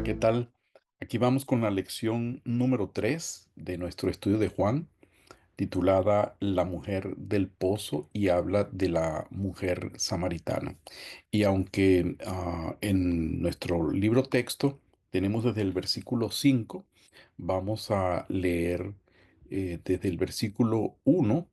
Hola, ¿qué tal? Aquí vamos con la lección número 3 de nuestro estudio de Juan, titulada La mujer del pozo y habla de la mujer samaritana. Y aunque en nuestro libro texto tenemos desde el versículo 5, vamos a leer desde el versículo 1.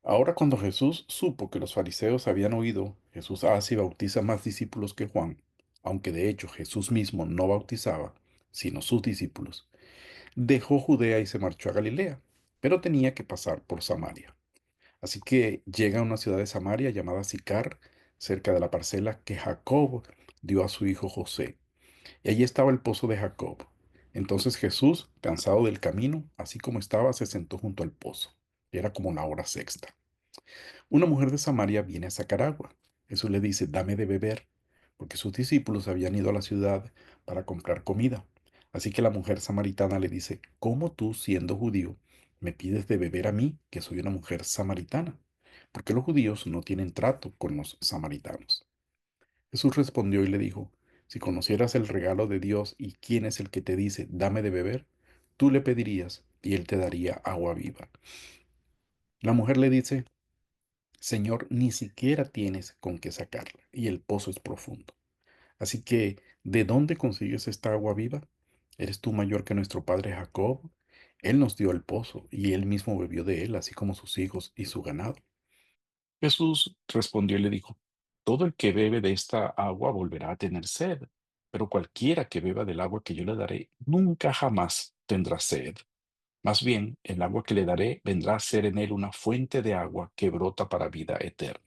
Ahora cuando Jesús supo que los fariseos habían oído, Jesús hace y bautiza más discípulos que Juan, aunque de hecho Jesús mismo no bautizaba, sino sus discípulos, dejó Judea y se marchó a Galilea, pero tenía que pasar por Samaria. Así que llega a una ciudad de Samaria llamada Sicar, cerca de la parcela que Jacob dio a su hijo José, y allí estaba el pozo de Jacob. Entonces Jesús, cansado del camino, así como estaba, se sentó junto al pozo. Era como la hora sexta. Una mujer de Samaria viene a sacar agua. Jesús le dice, dame de beber, porque sus discípulos habían ido a la ciudad para comprar comida. Así que la mujer samaritana le dice, ¿cómo tú, siendo judío, me pides de beber a mí, que soy una mujer samaritana? Porque los judíos no tienen trato con los samaritanos. Jesús respondió y le dijo, si conocieras el regalo de Dios y quién es el que te dice, dame de beber, tú le pedirías y él te daría agua viva. La mujer le dice, Señor, ni siquiera tienes con qué sacarla, y el pozo es profundo. Así que, ¿de dónde consigues esta agua viva? ¿Eres tú mayor que nuestro padre Jacob? Él nos dio el pozo, y él mismo bebió de él, así como sus hijos y su ganado. Jesús respondió y le dijo, todo el que bebe de esta agua volverá a tener sed, pero cualquiera que beba del agua que yo le daré, nunca jamás tendrá sed. Más bien, el agua que le daré vendrá a ser en él una fuente de agua que brota para vida eterna.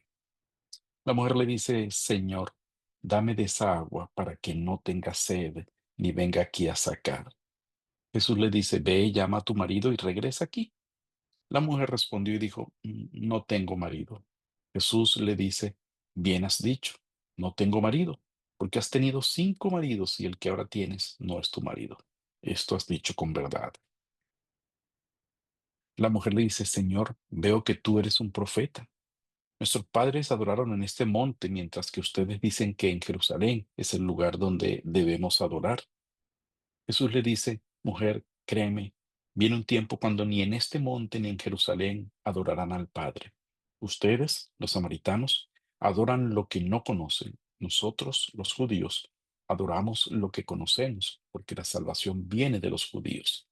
La mujer le dice, Señor, dame de esa agua para que no tenga sed ni venga aquí a sacar. Jesús le dice, ve, llama a tu marido y regresa aquí. La mujer respondió y dijo, No tengo marido. Jesús le dice, bien has dicho, no tengo marido, porque has tenido 5 maridos y el que ahora tienes no es tu marido. Esto has dicho con verdad. La mujer le dice, Señor, veo que tú eres un profeta. Nuestros padres adoraron en este monte, mientras que ustedes dicen que en Jerusalén es el lugar donde debemos adorar. Jesús le dice, mujer, créeme, viene un tiempo cuando ni en este monte ni en Jerusalén adorarán al Padre. Ustedes, los samaritanos, adoran lo que no conocen. Nosotros, los judíos, adoramos lo que conocemos, porque la salvación viene de los judíos.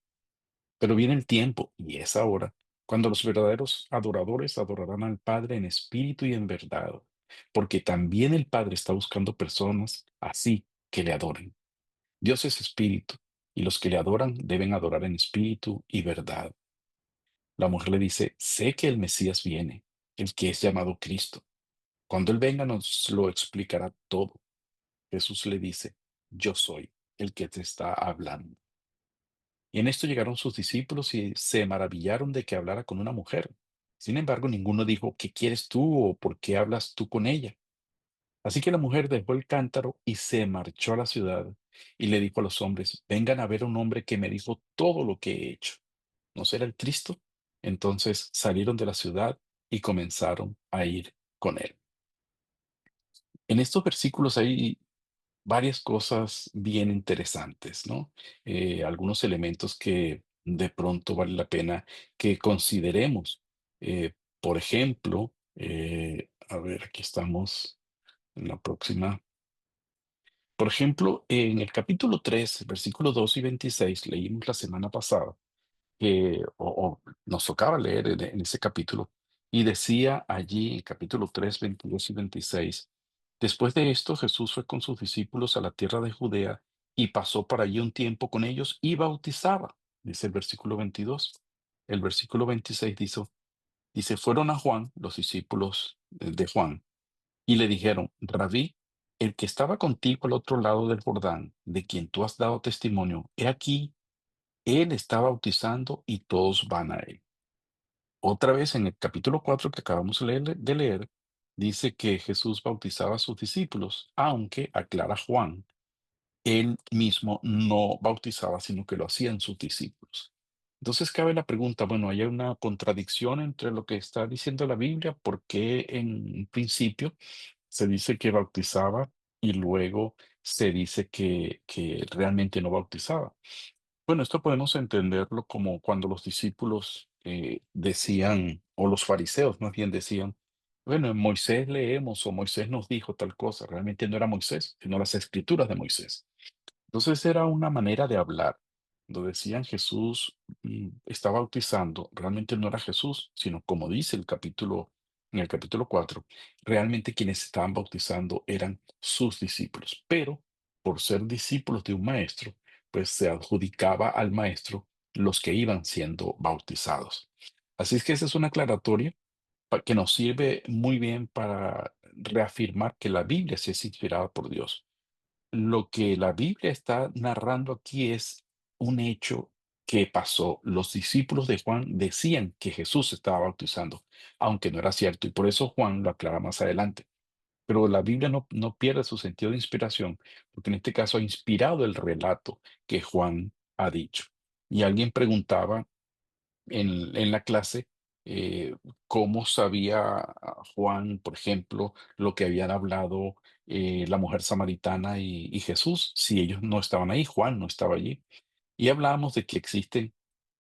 Pero viene el tiempo, y es ahora, cuando los verdaderos adoradores adorarán al Padre en espíritu y en verdad, porque también el Padre está buscando personas así que le adoren. Dios es espíritu, y los que le adoran deben adorar en espíritu y verdad. La mujer le dice, sé que el Mesías viene, el que es llamado Cristo. Cuando Él venga nos lo explicará todo. Jesús le dice, yo soy el que te está hablando. Y en esto llegaron sus discípulos y se maravillaron de que hablara con una mujer. Sin embargo, ninguno dijo, ¿qué quieres tú o por qué hablas tú con ella? Así que la mujer dejó el cántaro y se marchó a la ciudad y le dijo a los hombres, vengan a ver a un hombre que me dijo todo lo que he hecho. ¿No será el Cristo? Entonces salieron de la ciudad y comenzaron a ir con él. En estos versículos hay varias cosas bien interesantes, ¿no? Algunos elementos que de pronto vale la pena que consideremos. Por ejemplo, a ver, aquí estamos en la próxima. Por ejemplo, en el capítulo 3, versículos 2 y 26, leímos la semana pasada, o nos tocaba leer en ese capítulo, y decía allí en el capítulo 3, 22 y 26, después de esto Jesús fue con sus discípulos a la tierra de Judea y pasó por allí un tiempo con ellos y bautizaba, dice el versículo 22. El versículo 26 dice, fueron a Juan, los discípulos de Juan, y le dijeron, Rabí, el que estaba contigo al otro lado del Jordán, de quien tú has dado testimonio, he aquí, él está bautizando y todos van a él. Otra vez en el capítulo 4 que acabamos de leer, dice que Jesús bautizaba a sus discípulos, aunque, aclara Juan, él mismo no bautizaba, sino que lo hacían sus discípulos. Entonces cabe la pregunta, bueno, ¿hay una contradicción entre lo que está diciendo la Biblia? ¿Por qué en un principio se dice que bautizaba y luego se dice que realmente no bautizaba. Bueno, esto podemos entenderlo como cuando los discípulos decían, o los fariseos más bien decían, bueno, en Moisés leemos o Moisés nos dijo tal cosa. Realmente no era Moisés, sino las escrituras de Moisés. Entonces era una manera de hablar. Cuando decían Jesús está bautizando, realmente no era Jesús, sino como dice en el capítulo 4, realmente quienes estaban bautizando eran sus discípulos. Pero por ser discípulos de un maestro, pues se adjudicaba al maestro los que iban siendo bautizados. Así es que esa es una aclaratoria que nos sirve muy bien para reafirmar que la Biblia sí es inspirada por Dios. Lo que la Biblia está narrando aquí es un hecho que pasó. Los discípulos de Juan decían que Jesús estaba bautizando, aunque no era cierto, y por eso Juan lo aclara más adelante. Pero la Biblia no pierde su sentido de inspiración, porque en este caso ha inspirado el relato que Juan ha dicho. Y alguien preguntaba en la clase, cómo sabía Juan, por ejemplo, lo que habían hablado la mujer samaritana y Jesús, si ellos no estaban ahí, Juan no estaba allí. Y hablábamos de que existen,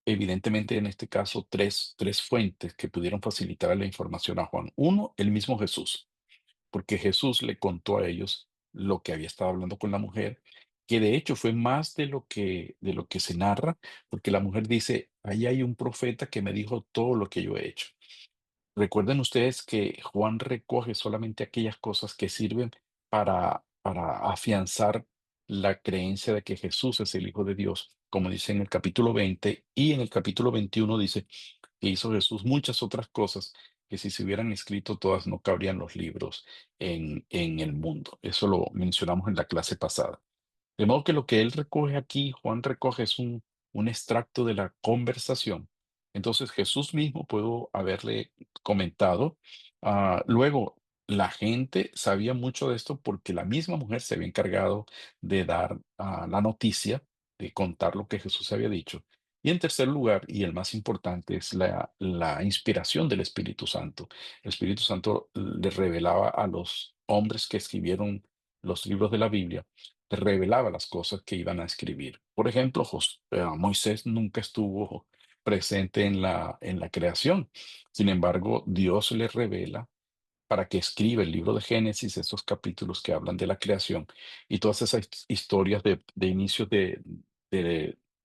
evidentemente en este caso, tres fuentes que pudieron facilitar la información a Juan. Uno, el mismo Jesús, porque Jesús le contó a ellos lo que había estado hablando con la mujer, que de hecho fue más de lo que se narra, porque la mujer dice, ahí hay un profeta que me dijo todo lo que yo he hecho. Recuerden ustedes que Juan recoge solamente aquellas cosas que sirven para afianzar la creencia de que Jesús es el Hijo de Dios, como dice en el capítulo 20 y en el capítulo 21 dice que hizo Jesús muchas otras cosas que si se hubieran escrito todas no cabrían los libros en el mundo. Eso lo mencionamos en la clase pasada. De modo que lo que él recoge aquí, Juan recoge es un extracto de la conversación. Entonces Jesús mismo pudo haberle comentado. Luego, la gente sabía mucho de esto porque la misma mujer se había encargado de dar la noticia, de contar lo que Jesús había dicho. Y en tercer lugar, y el más importante, es la inspiración del Espíritu Santo. El Espíritu Santo le revelaba a los hombres que escribieron los libros de la Biblia, revelaba las cosas que iban a escribir. Por ejemplo, Moisés nunca estuvo presente en la creación. Sin embargo, Dios le revela para que escriba el libro de Génesis, esos capítulos que hablan de la creación y todas esas historias de inicios de-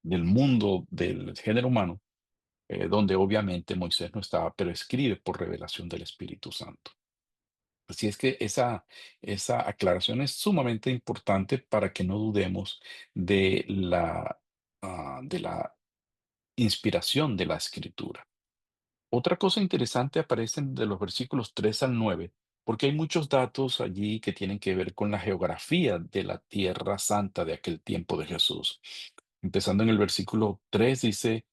del mundo, del género humano, donde obviamente Moisés no estaba, pero escribe por revelación del Espíritu Santo. Así es que esa aclaración es sumamente importante para que no dudemos de de la inspiración de la escritura. Otra cosa interesante aparece de los versículos 3 al 9, porque hay muchos datos allí que tienen que ver con la geografía de la tierra santa de aquel tiempo de Jesús. Empezando en el versículo 3 dice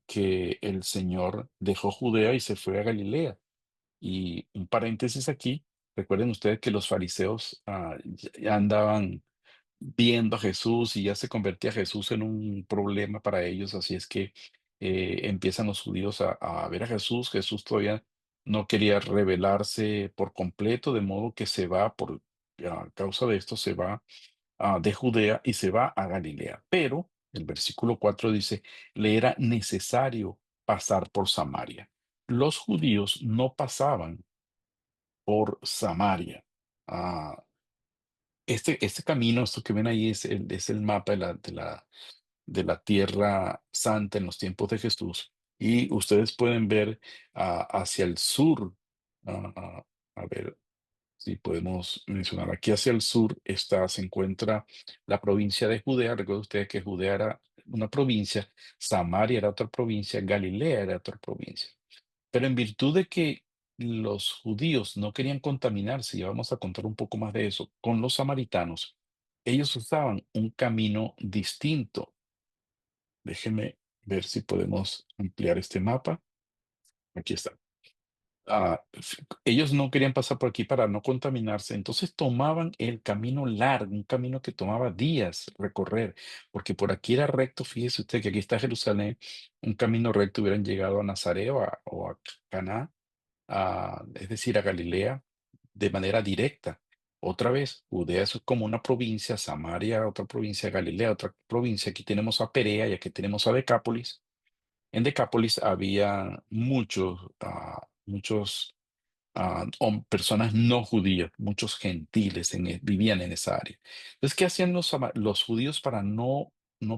que el Señor dejó Judea y se fue a Galilea. Y un paréntesis aquí, recuerden ustedes que los fariseos ya andaban viendo a Jesús y ya se convertía Jesús en un problema para ellos, así es que empiezan los judíos a ver a Jesús. Jesús todavía no quería revelarse por completo, de modo que se va, por a causa de esto, se va de Judea y se va a Galilea. Pero el versículo 4 dice, le era necesario pasar por Samaria. Los judíos no pasaban por Samaria. Ah, este camino, esto que ven ahí es el mapa de la Tierra Santa en los tiempos de Jesús. Y ustedes pueden ver hacia el sur, ah, ah, a ver si podemos mencionar, aquí hacia el sur se encuentra la provincia de Judea. Recuerden ustedes que Judea era una provincia, Samaria era otra provincia, Galilea era otra provincia. Pero en virtud de que los judíos no querían contaminarse, y vamos a contar un poco más de eso, con los samaritanos, ellos usaban un camino distinto. Déjenme ver si podemos ampliar este mapa. Aquí está. Ellos no querían pasar por aquí para no contaminarse, entonces tomaban el camino largo, un camino que tomaba días recorrer, porque por aquí era recto. Fíjese usted que aquí está Jerusalén, un camino recto, hubieran llegado a Nazaret o a Caná, es decir, a Galilea, de manera directa. Otra vez, Judea es como una provincia, Samaria otra provincia, Galilea otra provincia. Aquí tenemos a Perea y aquí tenemos a Decápolis. En Decápolis había muchos personas no judías, muchos gentiles vivían en esa área. Entonces, ¿qué hacían los judíos para no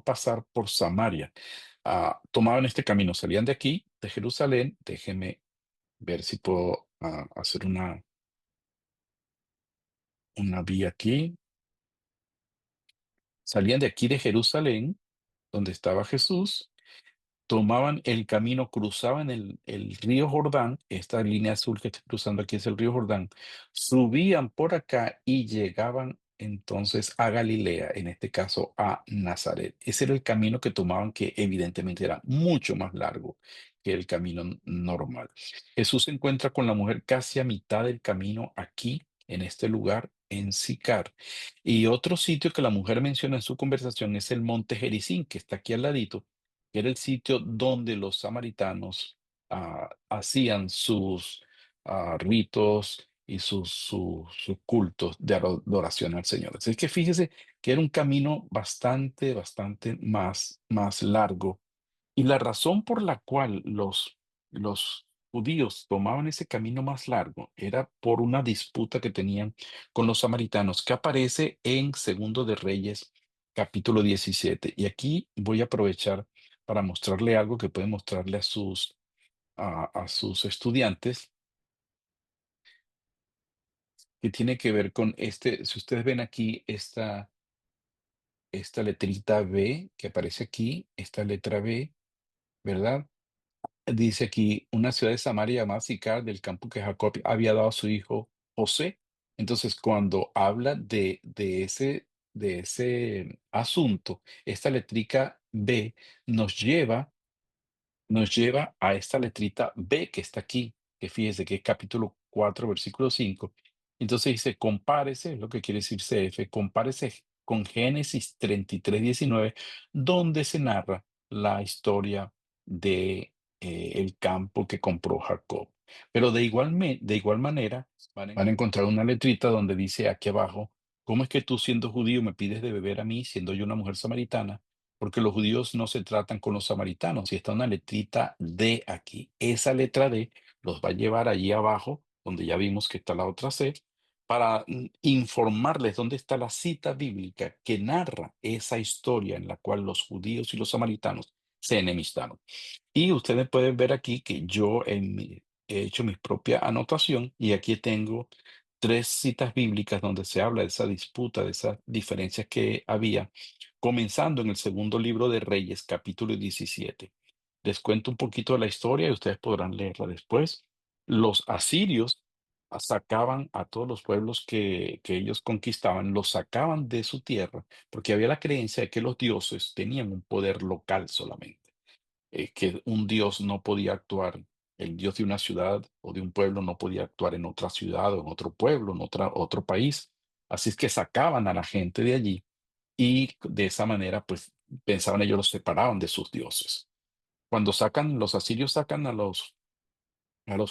pasar por Samaria? Tomaban este camino, salían de aquí, de Jerusalén. Déjeme ver si puedo hacer una vía aquí. Salían de aquí de Jerusalén, donde estaba Jesús, tomaban el camino, cruzaban el río Jordán, esta línea azul que estoy cruzando aquí es el río Jordán, subían por acá y llegaban entonces a Galilea, en este caso a Nazaret. Ese era el camino que tomaban, que evidentemente era mucho más largo que el camino normal. Jesús se encuentra con la mujer casi a mitad del camino aquí, en este lugar, en Sicar. Y otro sitio que la mujer menciona en su conversación es el monte Gerizim, que está aquí al ladito, que era el sitio donde los samaritanos hacían sus ritos y sus cultos de adoración al Señor. Así que fíjese que era un camino bastante más largo. Y la razón por la cual los judíos tomaban ese camino más largo era por una disputa que tenían con los samaritanos, que aparece en Segundo de Reyes, capítulo 17. Y aquí voy a aprovechar para mostrarle algo que puede mostrarle a sus estudiantes, que tiene que ver con si ustedes ven aquí esta letrita B que aparece aquí, esta letra B, ¿verdad? Dice aquí, una ciudad de Samaria llamada Sicar, del campo que Jacob había dado a su hijo José. Entonces, cuando habla de ese asunto, esta letrica B nos lleva nos lleva a esta letrita B que está aquí, que fíjese que es capítulo 4 versículo 5. Entonces dice, compárese, es lo que quiere decir CF, compárese con Génesis 33:19, donde se narra la historia de el campo que compró Jacob. Pero de igual manera van a encontrar una letrita donde dice aquí abajo, ¿cómo es que tú siendo judío me pides de beber a mí, siendo yo una mujer samaritana? Porque los judíos no se tratan con los samaritanos, y está una letrita D aquí. Esa letra D los va a llevar allí abajo, donde ya vimos que está la otra C, para informarles dónde está la cita bíblica que narra esa historia en la cual los judíos y los samaritanos se enemistaron. Y ustedes pueden ver aquí que yo he hecho mi propia anotación, y aquí tengo tres citas bíblicas donde se habla de esa disputa, de esas diferencias que había, comenzando en el segundo libro de Reyes, capítulo 17. Les cuento un poquito de la historia y ustedes podrán leerla después. Los asirios sacaban a todos los pueblos que ellos conquistaban, los sacaban de su tierra, porque había la creencia de que los dioses tenían un poder local solamente, que un dios no podía actuar, el dios de una ciudad o de un pueblo no podía actuar en otra ciudad o en otro pueblo, en otro país. Así es que sacaban a la gente de allí, y de esa manera, pues pensaban ellos, los separaban de sus dioses. Cuando los asirios sacan a los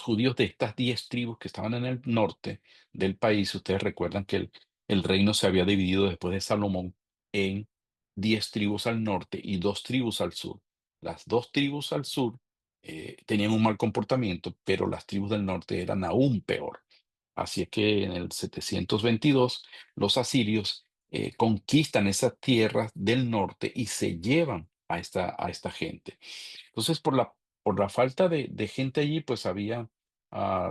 judíos de estas 10 tribus que estaban en el norte del país. Ustedes recuerdan que el reino se había dividido después de Salomón en 10 tribus al norte y 2 tribus al sur. Las 2 tribus al sur tenían un mal comportamiento, pero las tribus del norte eran aún peor. Así es que en el 722 los asirios conquistan esas tierras del norte y se llevan a esta gente. Entonces, por la falta de gente allí, pues había,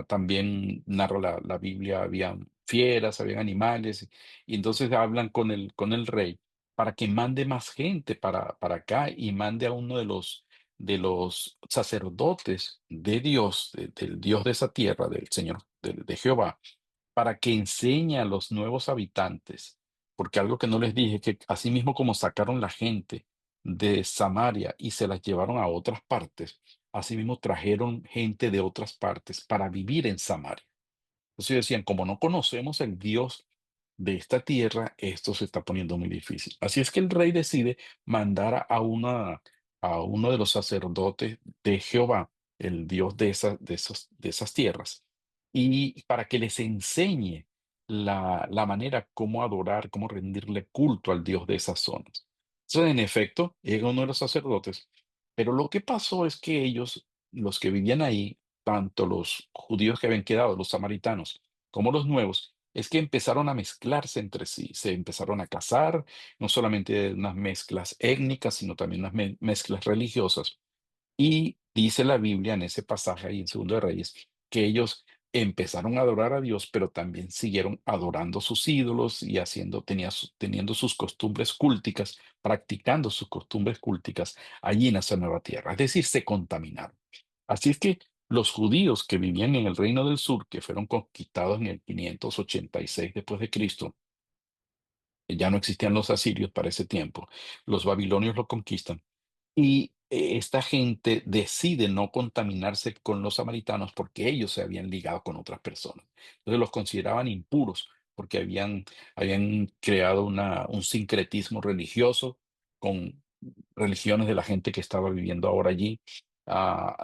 también narra la Biblia, habían fieras, habían animales, y entonces hablan con el rey para que mande más gente para acá, y mande a uno de los sacerdotes de Dios, del Dios de esa tierra, del Señor, de Jehová, para que enseñe a los nuevos habitantes, porque algo que no les dije, que así mismo como sacaron la gente de Samaria y se las llevaron a otras partes, asimismo trajeron gente de otras partes para vivir en Samaria. Entonces decían, como no conocemos el Dios de esta tierra, esto se está poniendo muy difícil. Así es que el rey decide mandar a uno de los sacerdotes de Jehová, el Dios de esas tierras, y para que les enseñe la manera cómo adorar, cómo rendirle culto al Dios de esas zonas. Entonces, en efecto, llega uno de los sacerdotes, pero lo que pasó es que ellos, los que vivían ahí, tanto los judíos que habían quedado, los samaritanos, como los nuevos, es que empezaron a mezclarse entre sí, se empezaron a casar, no solamente unas mezclas étnicas, sino también unas mezclas religiosas. Y dice la Biblia en ese pasaje ahí en Segundo de Reyes, que ellos empezaron a adorar a Dios, pero también siguieron adorando sus ídolos y teniendo sus costumbres cúlticas, practicando sus costumbres cúlticas allí en esa nueva tierra. Es decir, se contaminaron. Así es que los judíos que vivían en el reino del sur, que fueron conquistados en el 586 después de Cristo, ya no existían los asirios para ese tiempo, los babilonios lo conquistan y esta gente decide no contaminarse con los samaritanos porque ellos se habían ligado con otras personas. Entonces los consideraban impuros porque habían creado un sincretismo religioso con religiones de la gente que estaba viviendo ahora allí.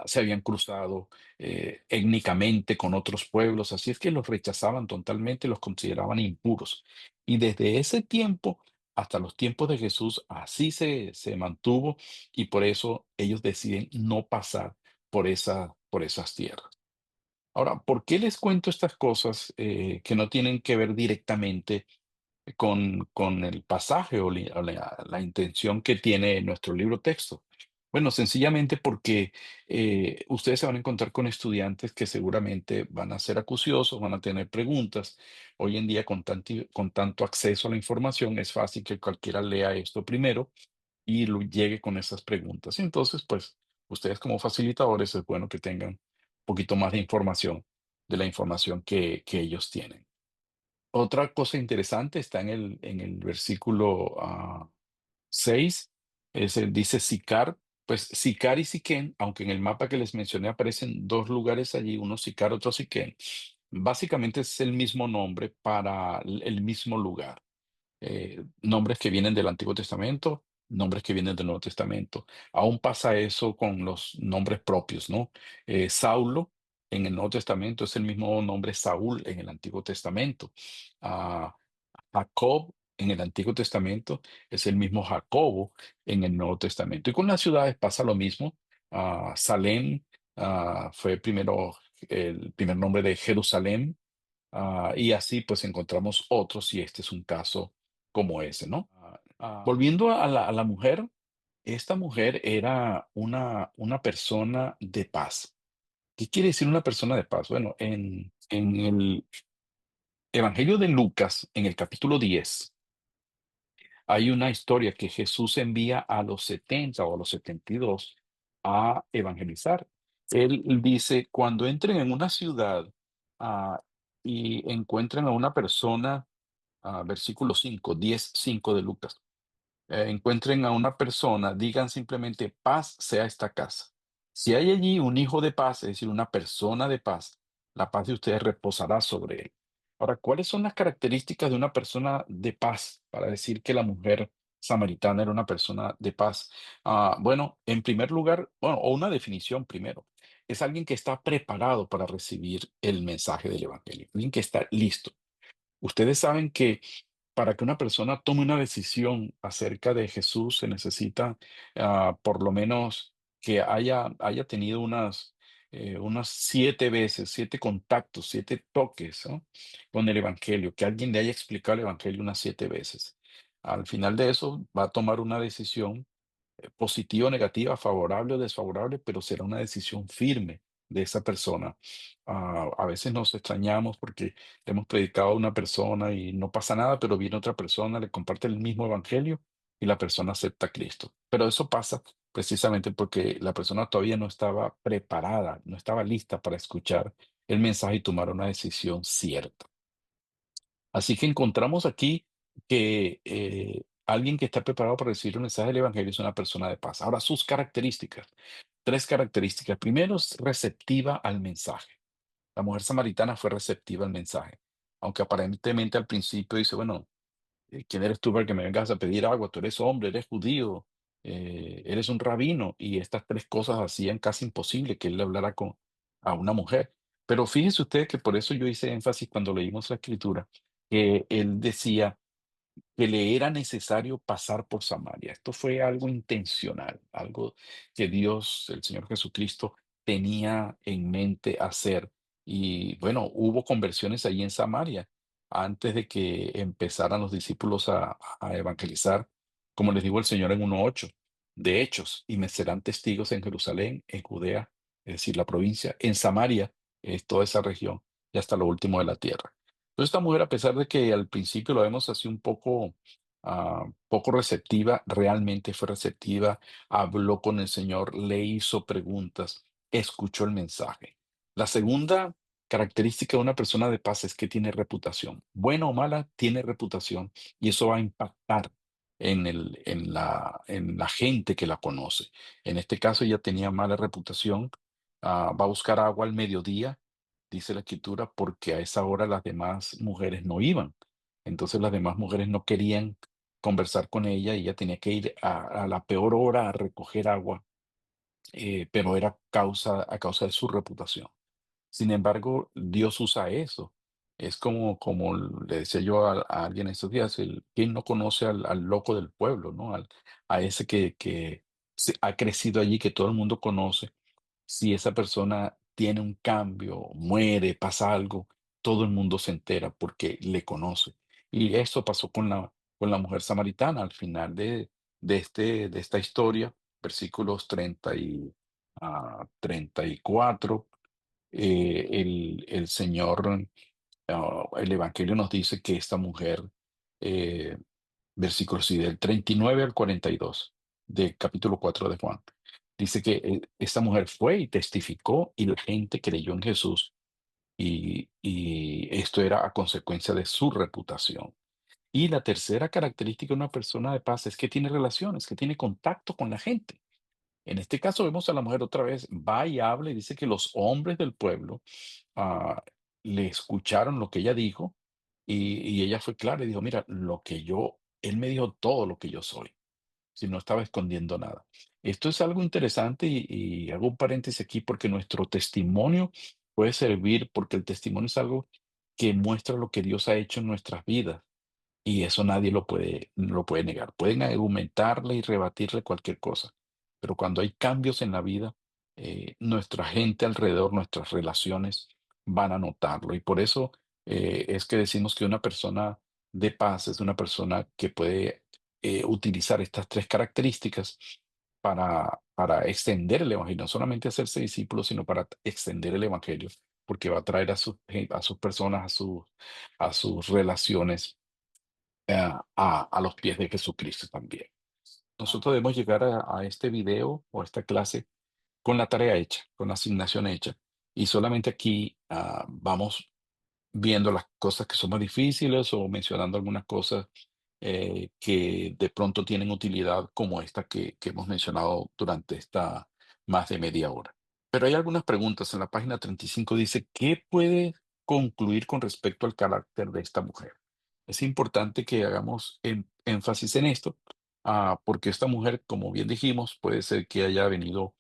Se habían cruzado étnicamente con otros pueblos, así es que los rechazaban totalmente, los consideraban impuros. Y desde ese tiempo hasta los tiempos de Jesús así se mantuvo y por eso ellos deciden no pasar por esas tierras. Ahora, ¿por qué les cuento estas cosas que no tienen que ver directamente con el pasaje o la intención que tiene nuestro libro texto? Bueno, sencillamente porque ustedes se van a encontrar con estudiantes que seguramente van a ser acuciosos, van a tener preguntas. Hoy en día, con tanto acceso a la información, es fácil que cualquiera lea esto primero y llegue con esas preguntas. Y entonces, pues, ustedes como facilitadores es bueno que tengan un poquito más de información de la información que ellos tienen. Otra cosa interesante está en el versículo 6, dice Sicar, pues Sicar y Siquén, aunque en el mapa que les mencioné aparecen dos lugares allí, uno Sicar, otro Siquén, básicamente es el mismo nombre para el mismo lugar. Nombres que vienen del Antiguo Testamento, nombres que vienen del Nuevo Testamento. Aún pasa eso con los nombres propios, ¿no? Saulo en el Nuevo Testamento es el mismo nombre Saúl en el Antiguo Testamento. Ah, Jacob en el Antiguo Testamento es el mismo Jacobo en el Nuevo Testamento. Y con las ciudades pasa lo mismo. Salem fue primero el primer nombre de Jerusalén. Y así pues encontramos otros y este es un caso como ese, ¿no? Volviendo a la mujer, esta mujer era una persona de paz. ¿Qué quiere decir una persona de paz? Bueno, en el Evangelio de Lucas, en el capítulo 10, hay una historia que Jesús envía a los 70 o a los 72 a evangelizar. Él dice, cuando entren en una ciudad ah, y encuentren a una persona, versículo 5, 10, 5 de Lucas, encuentren a una persona, digan simplemente paz sea esta casa. Si hay allí un hijo de paz, es decir, una persona de paz, la paz de ustedes reposará sobre él. Ahora, ¿cuáles son las características de una persona de paz para decir que la mujer samaritana era una persona de paz? Bueno, en primer lugar, bueno, o una definición primero, es alguien que está preparado para recibir el mensaje del evangelio, alguien que está listo. Ustedes saben que para que una persona tome una decisión acerca de Jesús se necesita por lo menos que haya tenido unas 7 veces, 7 contactos, 7 toques, ¿no? Con el Evangelio, que alguien le haya explicado el Evangelio unas 7 veces. Al final de eso va a tomar una decisión positiva o negativa, favorable o desfavorable, pero será una decisión firme de esa persona. A veces nos extrañamos porque le hemos predicado a una persona y no pasa nada, pero viene otra persona, le comparte el mismo evangelio y la persona acepta a Cristo. Pero eso pasa precisamente porque la persona todavía no estaba preparada, no estaba lista para escuchar el mensaje y tomar una decisión cierta. Así que encontramos aquí que alguien que está preparado para recibir el mensaje del Evangelio es una persona de paz. Ahora, sus características. 3 características. Primero, es receptiva al mensaje. La mujer samaritana fue receptiva al mensaje. Aunque aparentemente al principio dice, bueno, ¿quién eres tú para que me vengas a pedir agua? Tú eres hombre, eres judío, eres un rabino. Y estas 3 cosas hacían casi imposible que él le hablara a una mujer. Pero fíjese usted que por eso yo hice énfasis cuando leímos la escritura que él decía que le era necesario pasar por Samaria. Esto fue algo intencional, algo que Dios, el Señor Jesucristo, tenía en mente hacer. Y bueno, hubo conversiones allí en Samaria antes de que empezaran los discípulos a evangelizar, como les dijo el Señor en 1:8 de Hechos, y me serán testigos en Jerusalén, en Judea, es decir, la provincia, en Samaria, es toda esa región, y hasta lo último de la tierra. Entonces, esta mujer, a pesar de que al principio lo vemos así un poco, poco receptiva, realmente fue receptiva, habló con el Señor, le hizo preguntas, escuchó el mensaje. La segunda característica de una persona de paz es que tiene reputación. Buena o mala, tiene reputación y eso va a impactar en la gente que la conoce. En este caso, ella tenía mala reputación, va a buscar agua al mediodía, dice la escritura, porque a esa hora las demás mujeres no iban. Entonces las demás mujeres no querían conversar con ella y ella tenía que ir a la peor hora a recoger agua, pero era a causa de su reputación. Sin embargo, Dios usa eso. Es como le decía yo a alguien estos días, ¿quién no conoce al loco del pueblo, ¿no? A ese que ha crecido allí, que todo el mundo conoce. Si esa persona tiene un cambio, muere, pasa algo, todo el mundo se entera porque le conoce. Y eso pasó con la mujer samaritana al final de esta historia, versículos 34. El Señor, el Evangelio nos dice que esta mujer, eh, versículos sí, del 39 al 42 del capítulo 4 de Juan, dice que esta mujer fue y testificó y la gente creyó en Jesús y esto era a consecuencia de su reputación. Y la tercera característica de una persona de paz es que tiene relaciones, que tiene contacto con la gente. En este caso vemos a la mujer otra vez, va y habla y dice que los hombres del pueblo ah, le escucharon lo que ella dijo y ella fue clara y dijo, mira, él me dijo todo lo que yo soy, si no estaba escondiendo nada. Esto es algo interesante y hago un paréntesis aquí porque nuestro testimonio puede servir, porque el testimonio es algo que muestra lo que Dios ha hecho en nuestras vidas. Y eso nadie lo puede negar. Pueden argumentarle y rebatirle cualquier cosa, pero cuando hay cambios en la vida, nuestra gente alrededor, nuestras relaciones van a notarlo. Y por eso es que decimos que una persona de paz es una persona que puede utilizar estas tres características para extender el evangelio, no solamente hacerse discípulos, sino para extender el evangelio, porque va a traer a sus personas, a sus relaciones a los pies de Jesucristo también. Nosotros debemos llegar a este video o a esta clase con la tarea hecha, con la asignación hecha. Y solamente aquí vamos viendo las cosas que son más difíciles o mencionando algunas cosas que de pronto tienen utilidad como esta que hemos mencionado durante esta más de media hora. Pero hay algunas preguntas. En la página 35 dice, ¿qué puede concluir con respecto al carácter de esta mujer? Es importante que hagamos énfasis en esto, porque esta mujer, como bien dijimos, puede ser que haya venido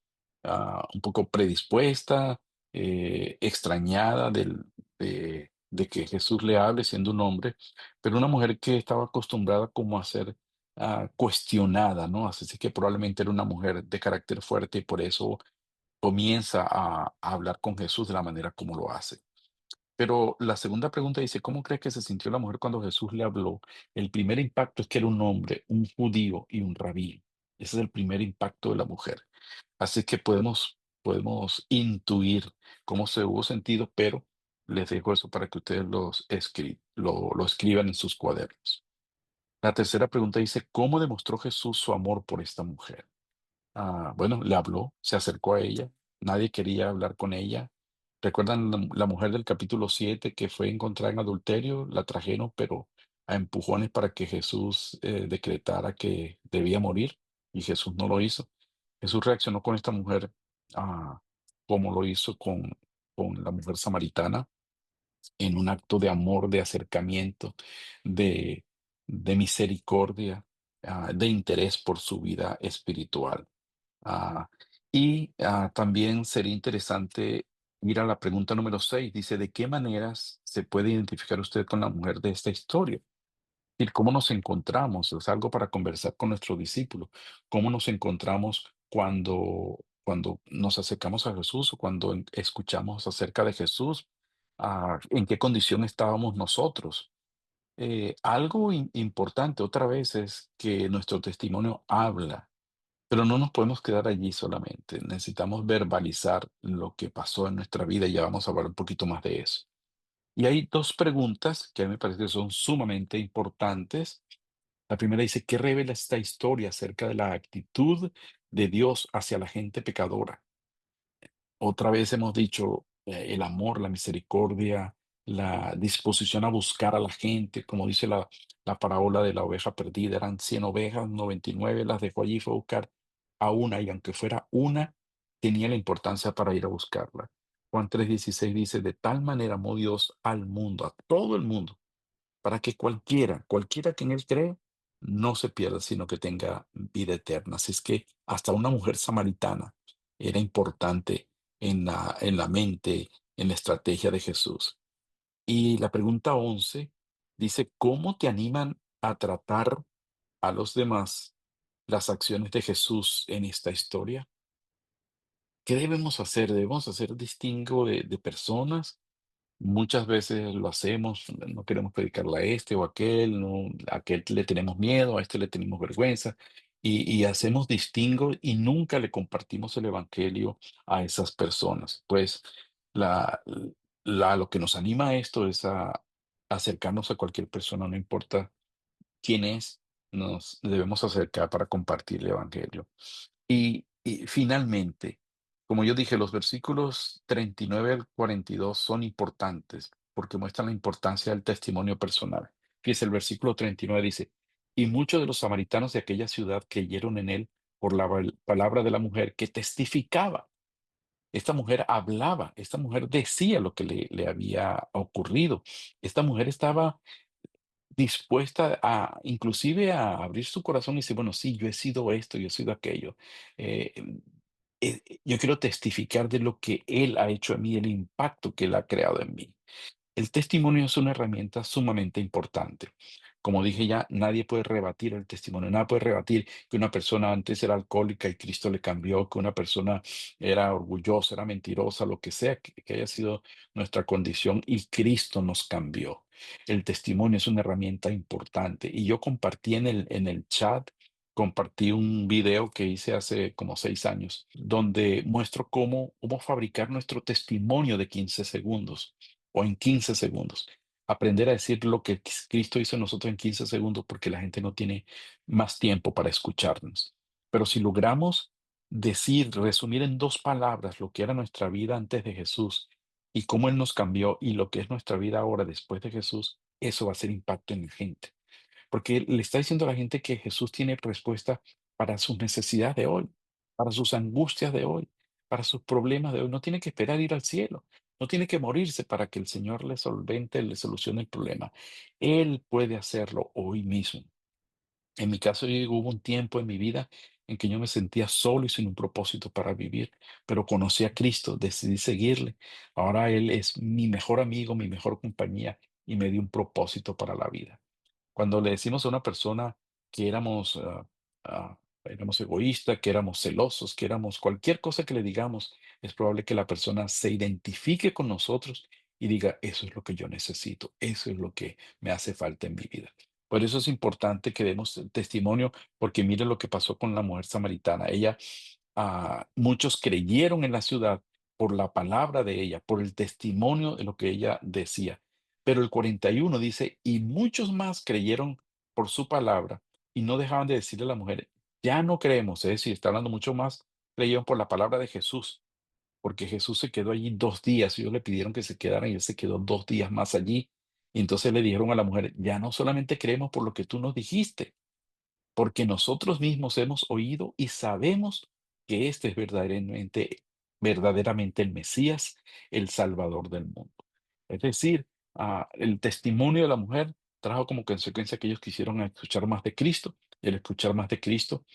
un poco predispuesta, extrañada de que Jesús le hable siendo un hombre, pero una mujer que estaba acostumbrada como a ser cuestionada, ¿no? Así que probablemente era una mujer de carácter fuerte y por eso comienza a hablar con Jesús de la manera como lo hace. Pero la segunda pregunta dice, ¿cómo crees que se sintió la mujer cuando Jesús le habló? El primer impacto es que era un hombre, un judío y un rabí. Ese es el primer impacto de la mujer. Así que podemos intuir cómo se hubo sentido, pero les dejo eso para que ustedes lo escriban en sus cuadernos. La tercera pregunta dice, ¿cómo demostró Jesús su amor por esta mujer? Bueno, le habló, se acercó a ella, nadie quería hablar con ella. ¿Recuerdan la mujer del capítulo 7 que fue encontrada en adulterio? La trajeron, pero a empujones para que Jesús decretara que debía morir y Jesús no lo hizo. Jesús reaccionó con esta mujer como lo hizo con la mujer samaritana en un acto de amor, de acercamiento, de, de misericordia, de interés por su vida espiritual. Ah, y también sería interesante Ir a la pregunta número 6 dice, ¿de qué maneras se puede identificar usted con la mujer de esta historia? Y cómo nos encontramos, es algo para conversar con nuestro discípulo, cómo nos encontramos cuando nos acercamos a Jesús o cuando escuchamos acerca de Jesús, en qué condición estábamos nosotros. Algo importante otra vez es que nuestro testimonio habla, pero no nos podemos quedar allí solamente. Necesitamos verbalizar lo que pasó en nuestra vida y ya vamos a hablar un poquito más de eso. Y hay dos preguntas que a mí me parece que son sumamente importantes. La primera dice, ¿qué revela esta historia acerca de la actitud de Dios hacia la gente pecadora? Otra vez hemos dicho, el amor, la misericordia, la disposición a buscar a la gente, como dice la parábola de la oveja perdida, eran 100 ovejas, 99 las dejó allí, fue a buscar a una, y aunque fuera una, tenía la importancia para ir a buscarla. Juan 3:16 dice, de tal manera amó Dios al mundo, a todo el mundo, para que cualquiera que en él cree, no se pierda, sino que tenga vida eterna. Así es que hasta una mujer samaritana era importante en la mente, en la estrategia de Jesús. Y la pregunta 11 dice, ¿cómo te animan a tratar a los demás las acciones de Jesús en esta historia? ¿Qué debemos hacer? ¿Debemos hacer distingo de personas? Muchas veces lo hacemos, no queremos predicarle a este o a aquel, no, a aquel le tenemos miedo, a este le tenemos vergüenza, y hacemos distingo y nunca le compartimos el evangelio a esas personas. Pues la, lo que nos anima a esto es a acercarnos a cualquier persona, no importa quién es, nos debemos acercar para compartir el evangelio. Y finalmente, como yo dije, los versículos 39 al 42 son importantes porque muestran la importancia del testimonio personal. Fíjese, el versículo 39 dice, y muchos de los samaritanos de aquella ciudad creyeron en él por la palabra de la mujer que testificaba. Esta mujer hablaba, esta mujer decía lo que le había ocurrido. Esta mujer estaba dispuesta a, inclusive, a abrir su corazón y decir, bueno, sí, yo he sido esto, yo he sido aquello. Eh, em, yo quiero testificar de lo que Él ha hecho en mí, el impacto que Él ha creado en mí. El testimonio es una herramienta sumamente importante. Como dije ya, nadie puede rebatir el testimonio, nada puede rebatir que una persona antes era alcohólica y Cristo le cambió, que una persona era orgullosa, era mentirosa, lo que sea que haya sido nuestra condición y Cristo nos cambió. El testimonio es una herramienta importante y yo compartí en el chat, compartí un video que hice hace como 6 años, donde muestro cómo fabricar nuestro testimonio de 15 segundos o en 15 segundos. Aprender a decir lo que Cristo hizo en nosotros en 15 segundos porque la gente no tiene más tiempo para escucharnos. Pero si logramos decir, resumir en 2 palabras lo que era nuestra vida antes de Jesús y cómo Él nos cambió y lo que es nuestra vida ahora después de Jesús, eso va a hacer impacto en la gente. Porque le está diciendo a la gente que Jesús tiene respuesta para sus necesidades de hoy, para sus angustias de hoy, para sus problemas de hoy. No tiene que esperar ir al cielo, no tiene que morirse para que el Señor le solvente, le solucione el problema. Él puede hacerlo hoy mismo. En mi caso, hubo un tiempo en mi vida en que yo me sentía solo y sin un propósito para vivir, pero conocí a Cristo, decidí seguirle. Ahora Él es mi mejor amigo, mi mejor compañía y me dio un propósito para la vida. Cuando le decimos a una persona que éramos egoístas, que éramos celosos, que éramos cualquier cosa que le digamos, es probable que la persona se identifique con nosotros y diga, eso es lo que yo necesito, eso es lo que me hace falta en mi vida. Por eso es importante que demos testimonio, porque mire lo que pasó con la mujer samaritana. Muchos creyeron en la ciudad por la palabra de ella, por el testimonio de lo que ella decía. Pero el 41 dice, y muchos más creyeron por su palabra y no dejaban de decirle a la mujer, ya no creemos, es decir, está hablando mucho más, creyeron por la palabra de Jesús, porque Jesús se quedó allí 2 días, ellos le pidieron que se quedaran y él se quedó 2 días más allí. Y entonces le dijeron a la mujer, ya no solamente creemos por lo que tú nos dijiste, porque nosotros mismos hemos oído y sabemos que este es verdaderamente el Mesías, el Salvador del mundo. Es decir, el testimonio de la mujer trajo como consecuencia que ellos quisieron escuchar más de Cristo, y al escuchar más de Cristo,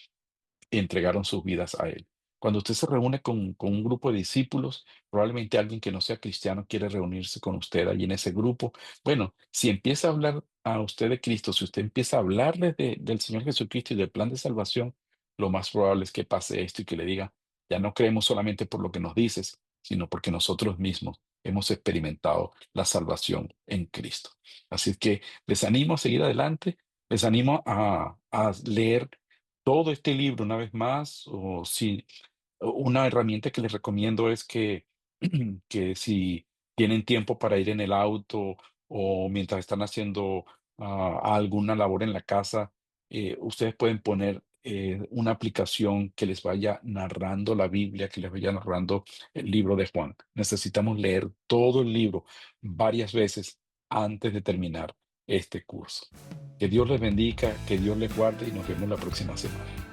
entregaron sus vidas a Él. Cuando usted se reúne con un grupo de discípulos, probablemente alguien que no sea cristiano quiere reunirse con usted allí en ese grupo. Bueno, si empieza a hablar a usted de Cristo, si usted empieza a hablarle del Señor Jesucristo y del plan de salvación, lo más probable es que pase esto y que le diga, ya no creemos solamente por lo que nos dices, sino porque nosotros mismos hemos experimentado la salvación en Cristo. Así que les animo a seguir adelante, les animo a leer todo este libro una vez más, o si una herramienta que les recomiendo es que si tienen tiempo para ir en el auto o mientras están haciendo alguna labor en la casa, ustedes pueden poner una aplicación que les vaya narrando la Biblia, que les vaya narrando el libro de Juan. Necesitamos leer todo el libro varias veces antes de terminar este curso. Que Dios les bendiga, que Dios les guarde y nos vemos la próxima semana.